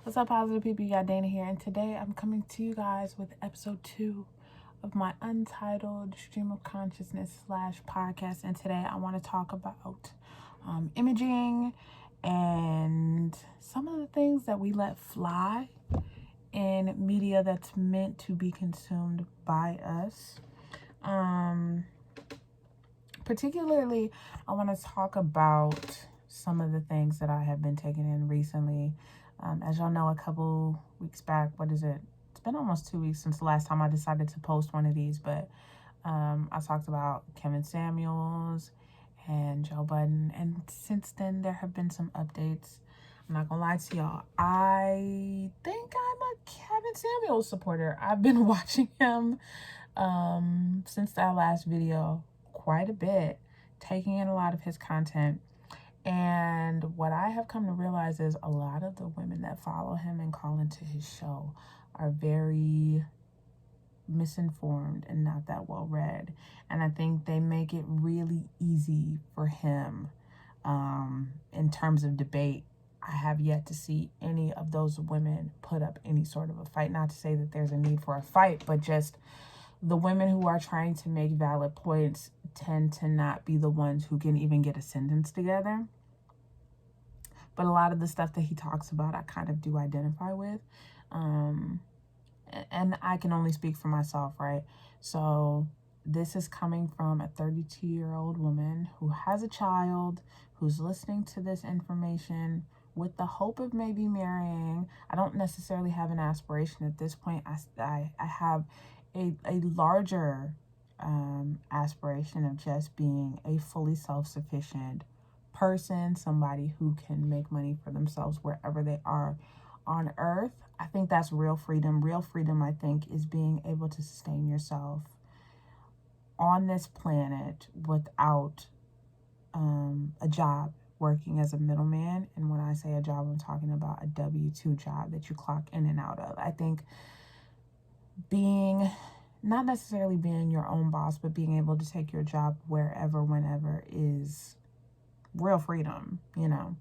What's up, positive people? You got Dana here, and today I'm coming to you guys with episode 2 of my untitled stream of consciousness / podcast. And today I want to talk about imaging and some of the things that we let fly in media that's meant to be consumed by us. Particularly, I want to talk about some of the things that I have been taking in recently. As y'all know, a couple weeks back, it's been almost 2 weeks since the last time I decided to post one of these, but I talked about Kevin Samuels and Joe Budden, and since then there have been some updates. I'm not gonna lie to y'all, I think I'm a Kevin Samuels supporter. I've been watching him since that last video quite a bit, taking in a lot of his content. And what I have come to realize is a lot of the women that follow him and call into his show are very misinformed and not that well read. And I think they make it really easy for him in terms of debate. I have yet to see any of those women put up any sort of a fight. Not to say that there's a need for a fight, but just the women who are trying to make valid points tend to not be the ones who can even get a sentence together. But a lot of the stuff that he talks about, I kind of do identify with. And I can only speak for myself, right? So this is coming from a 32-year-old woman who has a child, who's listening to this information with the hope of maybe marrying. I don't necessarily have an aspiration at this point. I have a larger aspiration of just being a fully self-sufficient person, somebody who can make money for themselves wherever they are on earth. I think that's real freedom. Real freedom, I think, is being able to sustain yourself on this planet without a job, working as a middleman. And when I say a job, I'm talking about a W-2 job that you clock in and out of. I think not necessarily being your own boss, but being able to take your job wherever, whenever is real freedom, you know.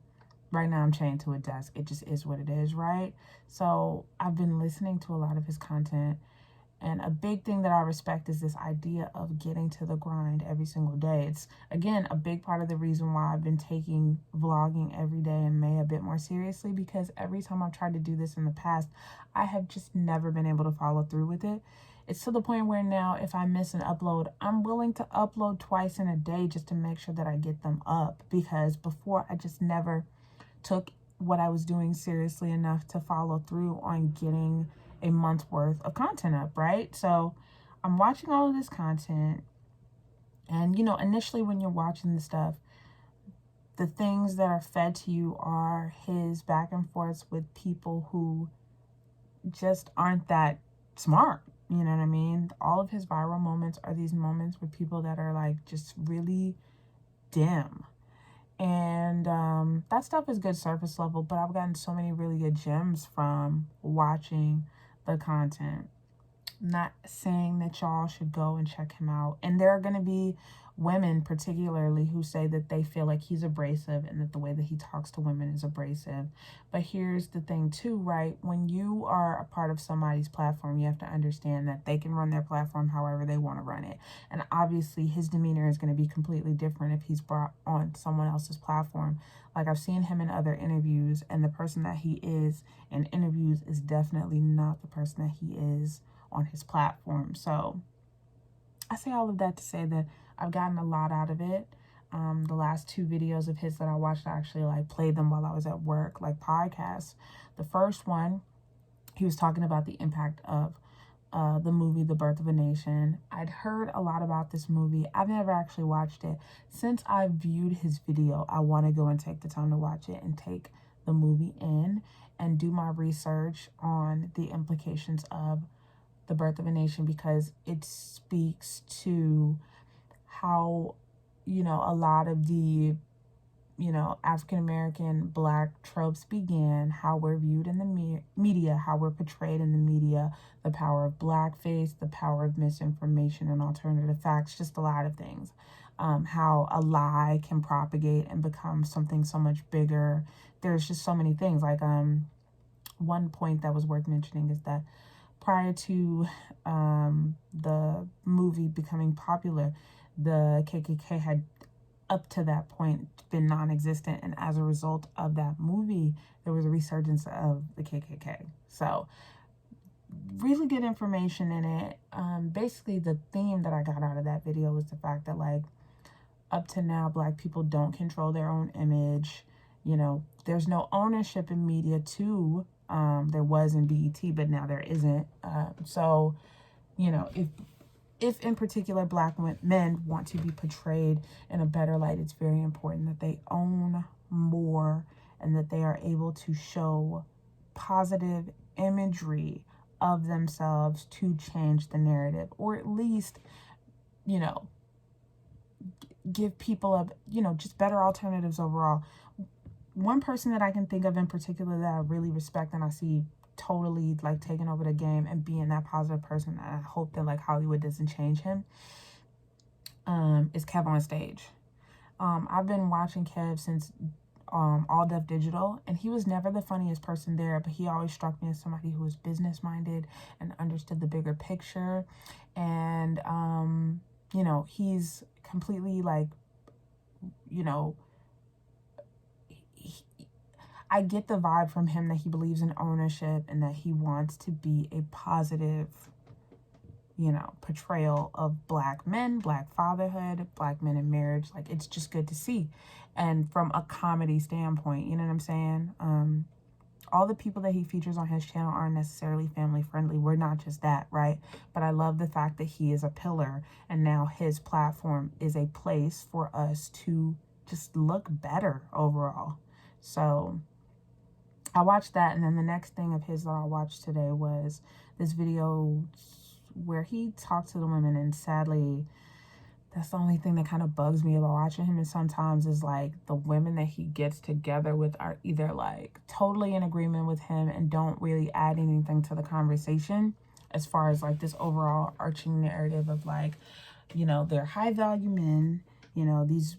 Right now I'm chained to a desk. It just is what it is, right? So I've been listening to a lot of his content, and a big thing that I respect is this idea of getting to the grind every single day. It's, again, a big part of the reason why I've been taking vlogging every day in May a bit more seriously, because every time I've tried to do this in the past, I have just never been able to follow through with it. It's to the point where now if I miss an upload, I'm willing to upload twice in a day just to make sure that I get them up, because before I just never took what I was doing seriously enough to follow through on getting a month's worth of content up, right? So I'm watching all of this content, and you know, initially when you're watching the stuff, the things that are fed to you are his back and forths with people who just aren't that smart. You know what I mean? All of his viral moments are these moments with people that are like just really dim. And that stuff is good surface level, but I've gotten so many really good gems from watching the content. I'm not saying that y'all should go and check him out. And there are going to be women particularly who say that they feel like he's abrasive and that the way that he talks to women is abrasive. But here's the thing too, right? When you are a part of somebody's platform, you have to understand that they can run their platform however they want to run it. And obviously his demeanor is going to be completely different if he's brought on someone else's platform. Like, I've seen him in other interviews, and the person that he is in interviews is definitely not the person that he is on his platform. So I say all of that to say that I've gotten a lot out of it. The last 2 videos of his that I watched, I actually played them while I was at work, like podcasts. The first one, he was talking about the impact of the movie The Birth of a Nation. I'd heard a lot about this movie. I've never actually watched it. Since I viewed his video, I want to go and take the time to watch it and take the movie in and do my research on the implications of The Birth of a Nation, because it speaks to how, you know, a lot of the, you know, African-American Black tropes began, how we're viewed in the media, how we're portrayed in the media, the power of blackface, the power of misinformation and alternative facts, just a lot of things. How a lie can propagate and become something so much bigger. There's just so many things. Like, one point that was worth mentioning is that prior to the movie becoming popular, the KKK had up to that point been non-existent, and as a result of that movie there was a resurgence of the KKK. So really good information in it. Basically the theme that I got out of that video was the fact that, like, up to now Black people don't control their own image. You know, there's no ownership in media too. There was in BET, but now there isn't. So, you know, if in particular Black men want to be portrayed in a better light, it's very important that they own more and that they are able to show positive imagery of themselves to change the narrative, or at least, you know, give people a, you know, just better alternatives overall. One person that I can think of in particular that I really respect and I see totally like taking over the game and being that positive person, and I hope that like Hollywood doesn't change him, is Kev on Stage. I've been watching Kev since All Def Digital, and he was never the funniest person there, but he always struck me as somebody who was business minded and understood the bigger picture. And you know, he's completely like, you know, I get the vibe from him that he believes in ownership and that he wants to be a positive, you know, portrayal of Black men, Black fatherhood, Black men in marriage. Like, it's just good to see. And from a comedy standpoint, you know what I'm saying? All the people that he features on his channel aren't necessarily family friendly. We're not just that, right? But I love the fact that he is a pillar, and now his platform is a place for us to just look better overall. So I watched that, and then the next thing of his that I watched today was this video where he talked to the women, and sadly, that's the only thing that kind of bugs me about watching him. And sometimes is like the women that he gets together with are either like totally in agreement with him and don't really add anything to the conversation as far as like this overall arching narrative of like, you know, they're high value men, you know, these,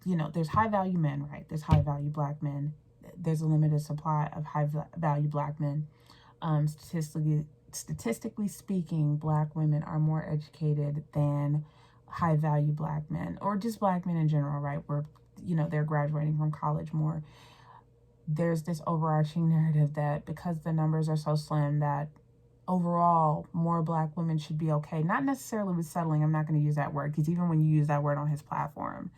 you know, there's high value men, right? There's high value Black men. There's a limited supply of high value Black men. Statistically speaking, Black women are more educated than high value Black men, or just Black men in general, right? Where, you know, they're graduating from college more. There's this overarching narrative that because the numbers are so slim that overall more Black women should be okay. Not necessarily with settling. I'm not going to use that word, because even when you use that word on his platform,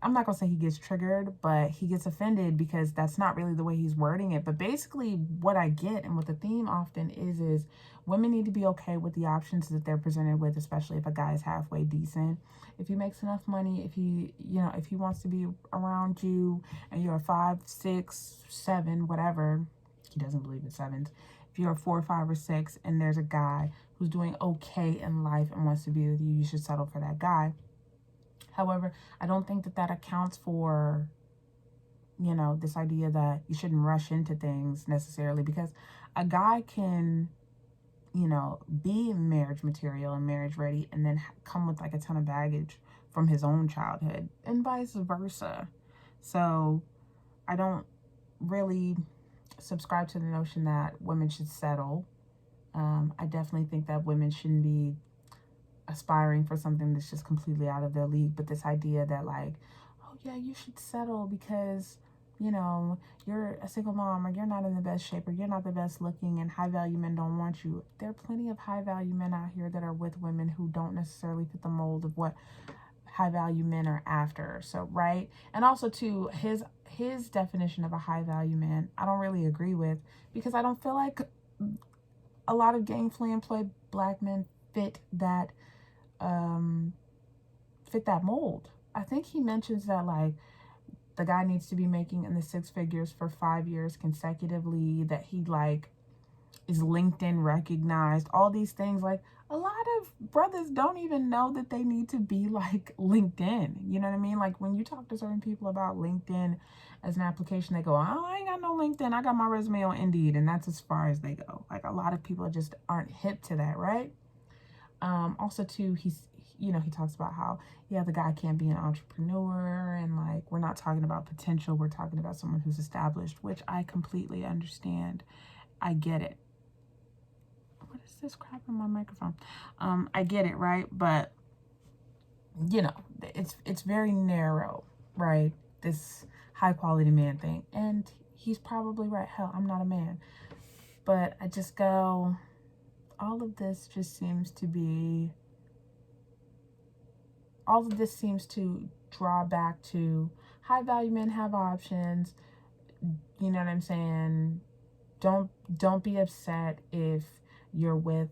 I'm not going to say he gets triggered, but he gets offended because that's not really the way he's wording it. But basically what I get and what the theme often is women need to be okay with the options that they're presented with, especially if a guy is halfway decent. If he makes enough money, if he, you know, if he wants to be around you and you're a 5, 6, 7, whatever, he doesn't believe in sevens. If you're a 4, 5, or 6 and there's a guy who's doing okay in life and wants to be with you, you should settle for that guy. However, I don't think that that accounts for, you know, this idea that you shouldn't rush into things necessarily, because a guy can, you know, be marriage material and marriage ready and then come with like a ton of baggage from his own childhood and vice versa. So I don't really subscribe to the notion that women should settle. I definitely think that women shouldn't be aspiring for something that's just completely out of their league. But this idea that like, oh yeah, you should settle because, you know, you're a single mom, or you're not in the best shape, or you're not the best looking, and high value men don't want you. There are plenty of high value men out here that are with women who don't necessarily fit the mold of what high value men are after. So, right. And also too, his definition of a high value man, I don't really agree with, because I don't feel like a lot of gainfully employed Black men fit that mold. I think he mentions that like the guy needs to be making in the 6 figures for 5 years consecutively, that he like is LinkedIn recognized, all these things. Like, a lot of brothers don't even know that they need to be like LinkedIn. You know what I mean? Like, when you talk to certain people about LinkedIn as an application, they go, oh, I ain't got no LinkedIn. I got my resume on Indeed. And that's as far as they go. Like, a lot of people just aren't hip to that, right? Also too, he talks about how, yeah, the guy can't be an entrepreneur, and like, we're not talking about potential, we're talking about someone who's established, which I completely understand. I get it. What is this crap in my microphone? I get it, right? But it's very narrow, right? This high quality man thing. And he's probably right. Hell, I'm not a man. But I just go, all of this seems to draw back to high value men have options. You know what I'm saying? Don't be upset if you're with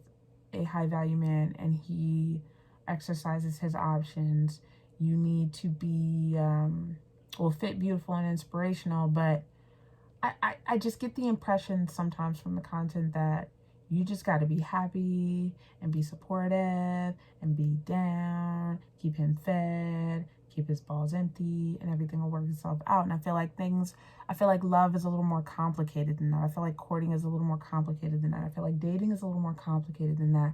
a high value man and he exercises his options. You need to be fit, beautiful, and inspirational. But I just get the impression sometimes from the content that you just got to be happy and be supportive and be down, keep him fed, keep his balls empty, and everything will work itself out. And I feel like love is a little more complicated than that. I feel like courting is a little more complicated than that. I feel like dating is a little more complicated than that.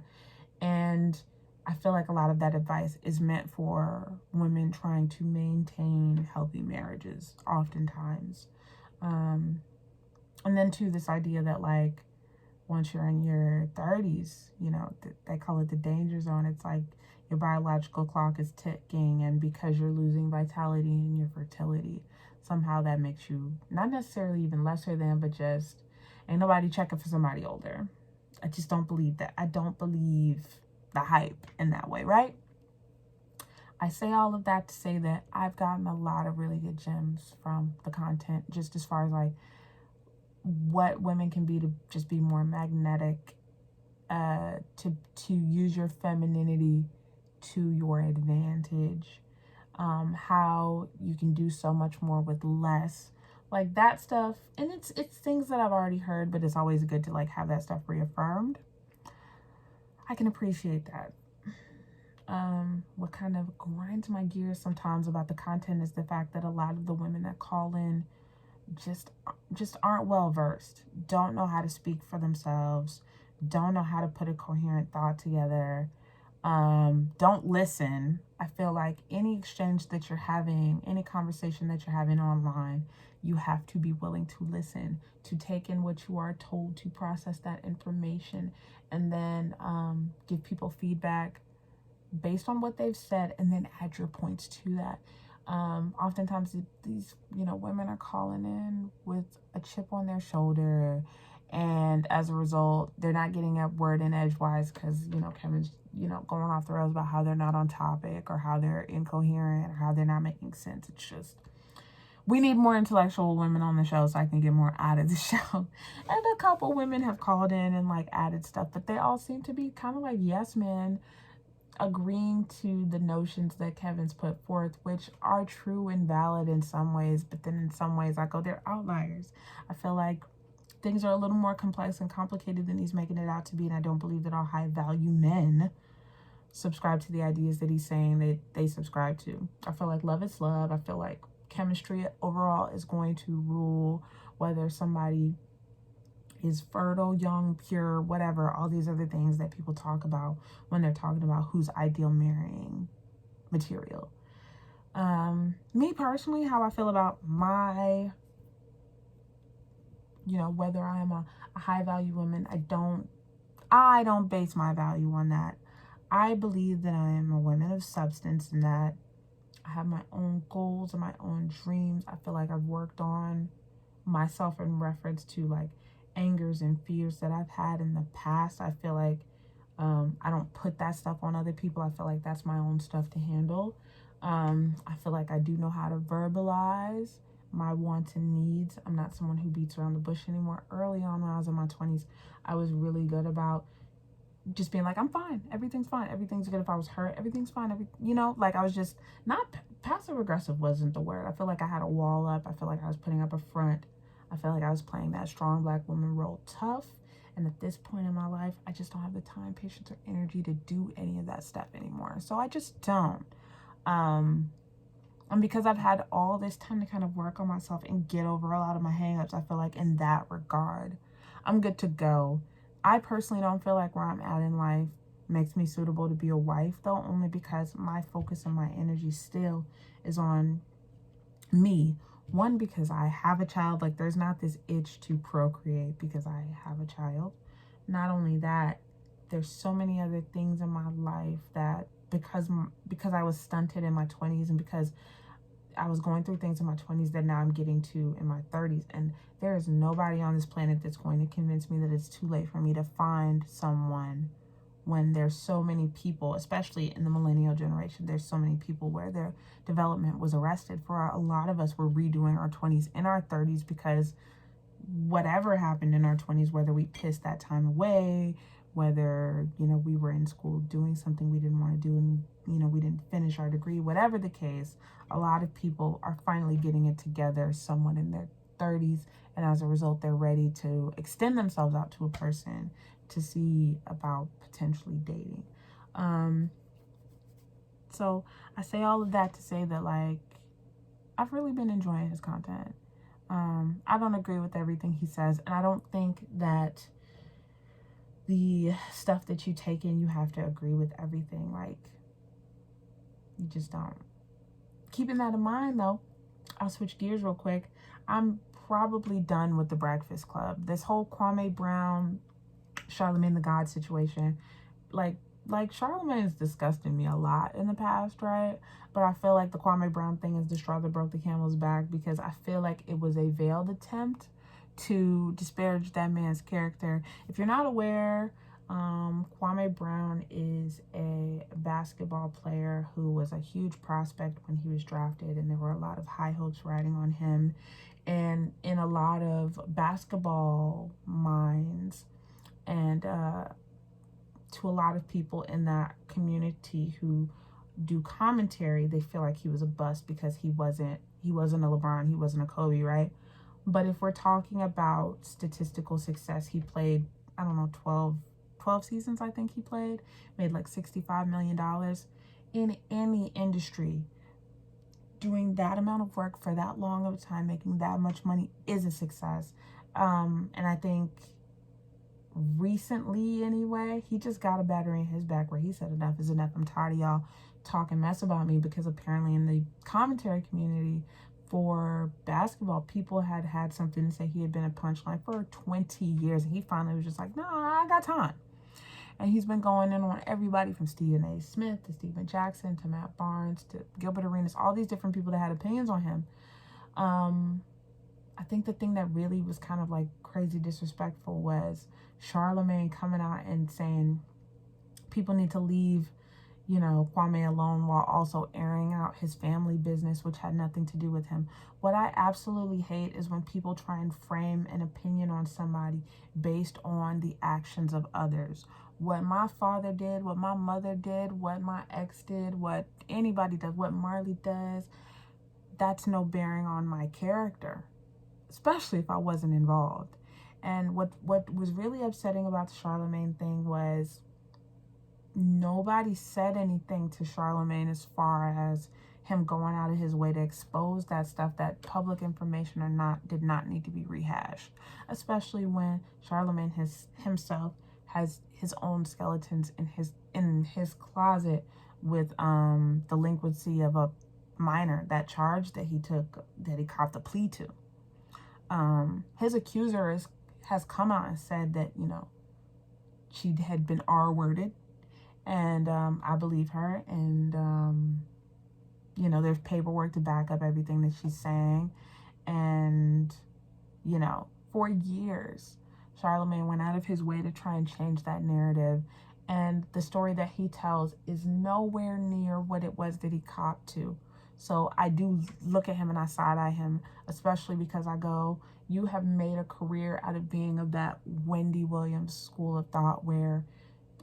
And I feel like a lot of that advice is meant for women trying to maintain healthy marriages, oftentimes. And then too, this idea that like, once you're in your 30s, they call it the danger zone. It's like your biological clock is ticking, and because you're losing vitality in your fertility, somehow that makes you not necessarily even lesser than, but just ain't nobody checking for somebody older. I just don't believe that. I don't believe the hype in that way, right? I say all of that to say that I've gotten a lot of really good gems from the content, just as far as like what women can be to just be more magnetic, to use your femininity to your advantage, how you can do so much more with less, like that stuff. And it's things that I've already heard, but it's always good to like have that stuff reaffirmed. I can appreciate that. What kind of grinds my gears sometimes about the content is the fact that a lot of the women that call in just aren't well versed, don't know how to speak for themselves, don't know how to put a coherent thought together, don't listen. I feel like any exchange that you're having, any conversation that you're having online, you have to be willing to listen, to take in what you are told, to process that information, and then give people feedback based on what they've said, and then add your points to that. Oftentimes these, women are calling in with a chip on their shoulder, and as a result, they're not getting a word in edgewise because, Kevin's, going off the rails about how they're not on topic, or how they're incoherent, or how they're not making sense. It's just, we need more intellectual women on the show so I can get more out of the show. And a couple women have called in and like added stuff, but they all seem to be kind of like yes men, agreeing to the notions that Kevin's put forth, which are true and valid in some ways, but then in some ways I go, they're outliers. I feel like things are a little more complex and complicated than he's making it out to be, and I don't believe that all high value men subscribe to the ideas that he's saying that they subscribe to. I feel like love is love. I feel like chemistry overall is going to rule whether somebody is fertile, young, pure, whatever, all these other things that people talk about when they're talking about who's ideal marrying material. Me personally, how I feel about my, whether I'm a high value woman, I don't base my value on that. I believe that I am a woman of substance, and that I have my own goals and my own dreams. I feel like I've worked on myself in reference to like angers and fears that I've had in the past. I feel like I don't put that stuff on other people. I feel like that's my own stuff to handle. I feel like I do know how to verbalize my wants and needs. I'm not someone who beats around the bush anymore. Early on when I was in my 20s, I was really good about just being like, I'm fine. Everything's fine. Everything's good. If I was hurt, everything's fine. Like I was just not passive aggressive wasn't the word. I feel like I had a wall up. I feel like I was putting up a front. I feel like I was playing that strong black woman role tough. And at this point in my life, I just don't have the time, patience, or energy to do any of that stuff anymore. So I just don't. And because I've had all this time to kind of work on myself and get over a lot of my hangups, I feel like in that regard, I'm good to go. I personally don't feel like where I'm at in life makes me suitable to be a wife, though, only because my focus and my energy still is on me. One, because I have a child. Like, there's not this itch to procreate because I have a child. Not only that, there's so many other things in my life that because I was stunted in my 20s, and because I was going through things in my 20s that now I'm getting to in my 30s. And there is nobody on this planet that's going to convince me that it's too late for me to find someone, when there's so many people, especially in the millennial generation, there's so many people where their development was arrested. For a lot of us, we're redoing our 20s in our 30s because whatever happened in our 20s, whether we pissed that time away, whether, we were in school doing something we didn't want to do and, we didn't finish our degree, whatever the case, a lot of people are finally getting it together, someone in their 30s, and as a result, they're ready to extend themselves out to a person to see about potentially dating. So I say all of that to say that, like, I've really been enjoying his content. I don't agree with everything he says, and I don't think that the stuff that you take in, you have to agree with everything. Like, you just don't. Keeping that in mind, though, I'll switch gears real quick. I'm probably done with the Breakfast Club. This whole Kwame Brown, Charlamagne the God situation, like Charlamagne has disgusted me a lot in the past, right? But I feel like the Kwame Brown thing is the straw that broke the camel's back, because I feel like it was a veiled attempt to disparage that man's character. If you're not aware, Kwame Brown is a basketball player who was a huge prospect when he was drafted, and there were a lot of high hopes riding on him. And in a lot of basketball minds, and to a lot of people in that community who do commentary, they feel like he was a bust because he wasn't a LeBron, he wasn't a Kobe, right? But if we're talking about statistical success, he played, I don't know, 12 seasons, I think he played, made like $65 million. In any industry, doing that amount of work for that long of a time, making that much money is a success. And I think recently, anyway, he just got a battery in his back where he said enough is enough. I'm tired of y'all talking mess about me, because apparently in the commentary community for basketball, people had something to say. He had been a punchline for 20 years, and he finally was just like, no, I got time. And he's been going in on everybody from Stephen A. Smith to Steven Jackson to Matt Barnes to Gilbert Arenas, all these different people that had opinions on him. I think the thing that really was kind of like crazy disrespectful was Charlamagne coming out and saying people need to leave, Kwame alone, while also airing out his family business, which had nothing to do with him. What I absolutely hate is when people try and frame an opinion on somebody based on the actions of others. What my father did, what my mother did, what my ex did, what anybody does, what Marley does, that's no bearing on my character, especially if I wasn't involved. And what was really upsetting about the Charlamagne thing was nobody said anything to Charlamagne as far as him going out of his way to expose that stuff, that public information or not, did not need to be rehashed, especially when Charlamagne himself has his own skeletons in his closet with delinquency of a minor, that charge that he copped the plea to. His accuser has come out and said that, she had been R-worded, and I believe her, and there's paperwork to back up everything that she's saying. And for years Charlamagne went out of his way to try and change that narrative, and the story that he tells is nowhere near what it was that he copped to. So I do look at him and I side-eye him, especially because I go, you have made a career out of being of that Wendy Williams school of thought where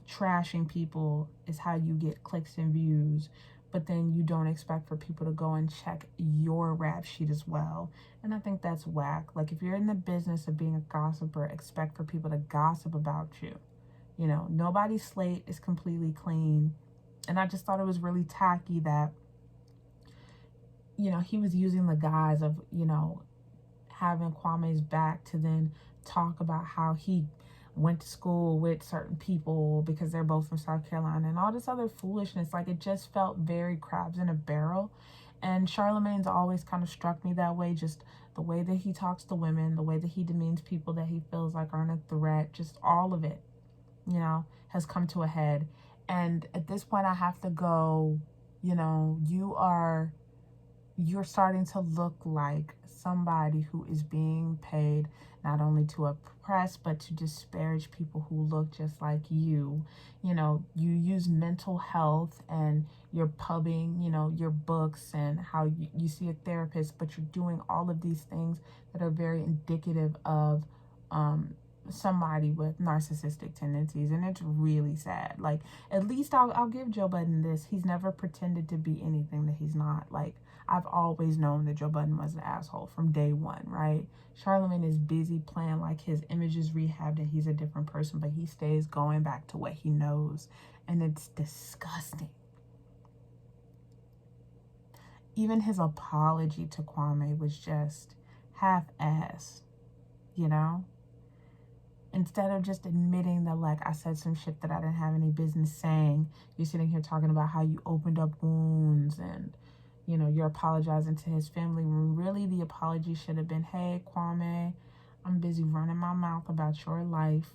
trashing people is how you get clicks and views, but then you don't expect for people to go and check your rap sheet as well. And I think that's whack. Like, if you're in the business of being a gossiper, expect for people to gossip about you. Nobody's slate is completely clean. And I just thought it was really tacky that, he was using the guise of, having Kwame's back to then talk about how he went to school with certain people because they're both from South Carolina and all this other foolishness. Like, it just felt very crabs in a barrel. And Charlamagne's always kind of struck me that way. Just the way that he talks to women, the way that he demeans people that he feels like aren't a threat, just all of it, you know, has come to a head. And at this point, I have to go, you know, you're starting to look like somebody who is being paid not only to oppress but to disparage people who look just like you. You know, you use mental health and you're pubbing, you know, your books and how you see a therapist, but you're doing all of these things that are very indicative of somebody with narcissistic tendencies, and it's really sad. Like, at least I'll give Joe Budden this. He's never pretended to be anything that he's not. Like, I've always known that Joe Budden was an asshole from day one, right? Charlamagne is busy playing like his image is rehabbed and he's a different person, but he stays going back to what he knows, and it's disgusting. Even his apology to Kwame was just half-assed, you know? Instead of just admitting that, like, I said some shit that I didn't have any business saying, you're sitting here talking about how you opened up wounds and, you know, you're apologizing to his family when really the apology should have been, hey, Kwame, I'm busy running my mouth about your life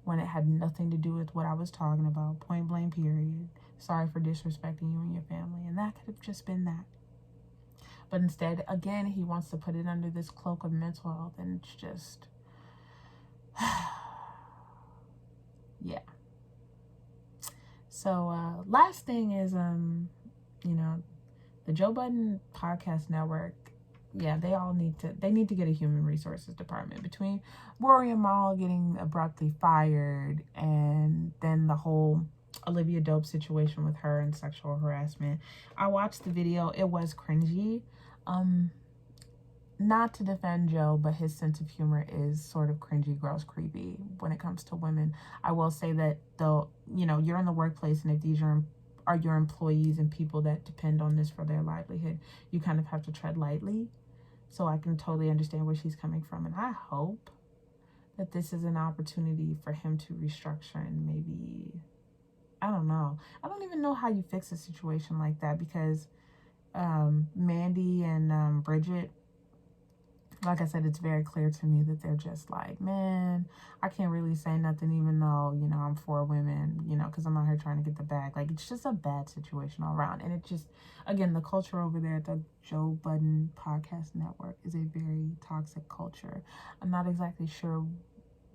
when it had nothing to do with what I was talking about, point blank period. Sorry for disrespecting you and your family. And that could have just been that. But instead, again, he wants to put it under this cloak of mental health, and it's just... yeah. So last thing is you know, the Joe Budden Podcast Network, yeah, they need to get a human resources department. Between Rory and Mal getting abruptly fired and then the whole Olivia Dope situation with her and sexual harassment. I watched the video. It was cringy. Not to defend Joe, but his sense of humor is sort of cringy, gross, creepy when it comes to women. I will say that, though, you know, you're in the workplace, and if these are your employees and people that depend on this for their livelihood, you kind of have to tread lightly. So I can totally understand where she's coming from, and I hope that this is an opportunity for him to restructure and maybe, I don't know. I don't even know how you fix a situation like that, because Mandy and Bridget, like I said, it's very clear to me that they're just like, man, I can't really say nothing even though, you know, I'm for women, you know, because I'm out here trying to get the bag. Like, it's just a bad situation all around. And it just, again, the culture over there at the Joe Budden Podcast Network is a very toxic culture. I'm not exactly sure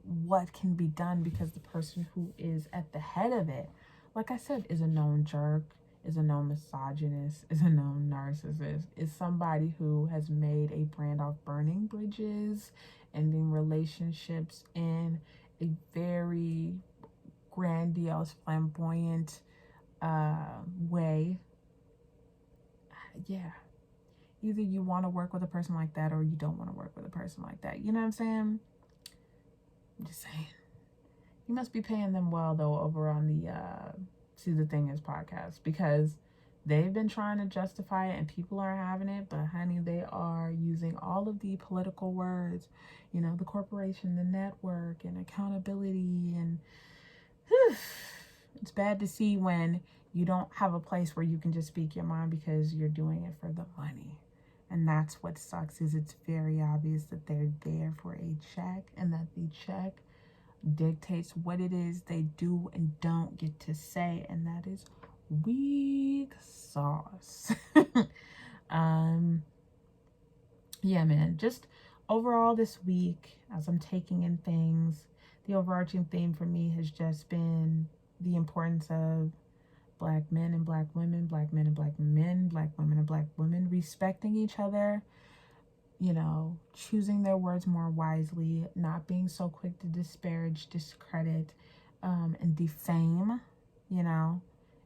what can be done, because the person who is at the head of it, like I said, is a known jerk, is a known misogynist, is a known narcissist, is somebody who has made a brand off burning bridges, ending relationships in a very grandiose, flamboyant way. Yeah. Either you want to work with a person like that or you don't want to work with a person like that. You know what I'm saying? I'm just saying. You must be paying them well, though, over on the See the Thing Is podcast, because they've been trying to justify it and people aren't having it. But honey, they are using all of the political words, you know, the corporation, the network, and accountability. And whew, it's bad to see when you don't have a place where you can just speak your mind because you're doing it for the money. And that's what sucks, is it's very obvious that they're there for a check, and that the check dictates what it is they do and don't get to say, and that is weak sauce. Yeah, man, just overall this week, as I'm taking in things, the overarching theme for me has just been the importance of Black men and Black women, Black men and Black men, Black women and Black women respecting each other, you know, choosing their words more wisely, not being so quick to disparage, discredit, and defame. You know,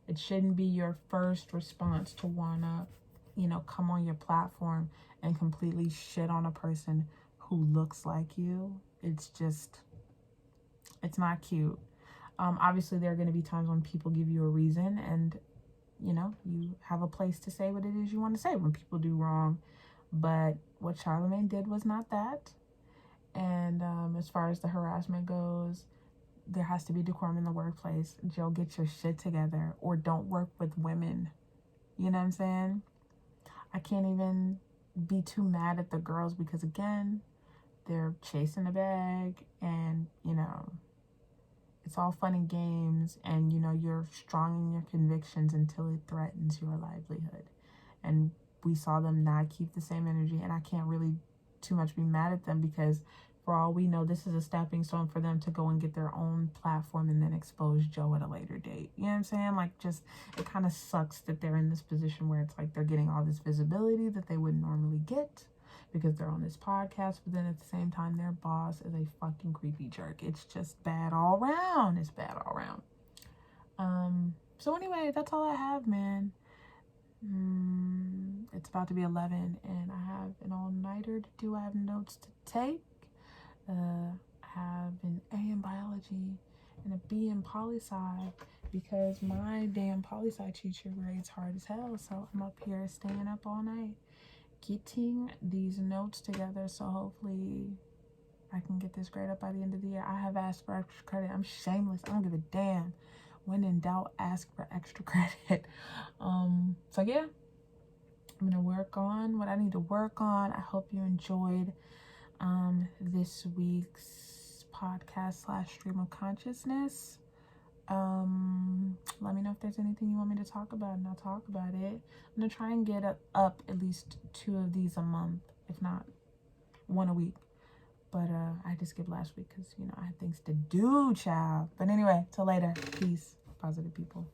it shouldn't be your first response to wanna, you know, come on your platform and completely shit on a person who looks like you. It's just, it's not cute. Obviously, there are going to be times when people give you a reason, and, you know, you have a place to say what it is you want to say when people do wrong. But what Charlamagne did was not that. And as far as the harassment goes, there has to be decorum in the workplace. Joe, get your shit together, or don't work with women. You know what I'm saying? I can't even be too mad at the girls because, again, they're chasing a bag, and, you know, it's all fun and games, and, you know, you're strong in your convictions until it threatens your livelihood. And we saw them not keep the same energy, and I can't really too much be mad at them because for all we know, this is a stepping stone for them to go and get their own platform and then expose Joe at a later date. You know what I'm saying? Like, just, it kind of sucks that they're in this position where it's like they're getting all this visibility that they wouldn't normally get because they're on this podcast, but then at the same time, their boss is a fucking creepy jerk. It's just bad all around. It's bad all around. So anyway, that's all I have, man. It's about to be 11 and I have an all-nighter to do. I have notes to take. I have an A in biology and a B in poli-sci because my damn poli-sci teacher grades hard as hell. So I'm up here staying up all night getting these notes together. So hopefully I can get this grade up by the end of the year. I have asked for extra credit. I'm shameless. I don't give a damn. When in doubt, ask for extra credit. So yeah, I'm gonna work on what I need to work on. I hope you enjoyed this week's podcast / stream of consciousness. Let me know if there's anything you want me to talk about and I'll talk about it. I'm gonna try and get up at least 2 of these a month, if not 1 a week. But I just skipped last week because, you know, I had things to do, child. But anyway, till later. Peace. Positive people.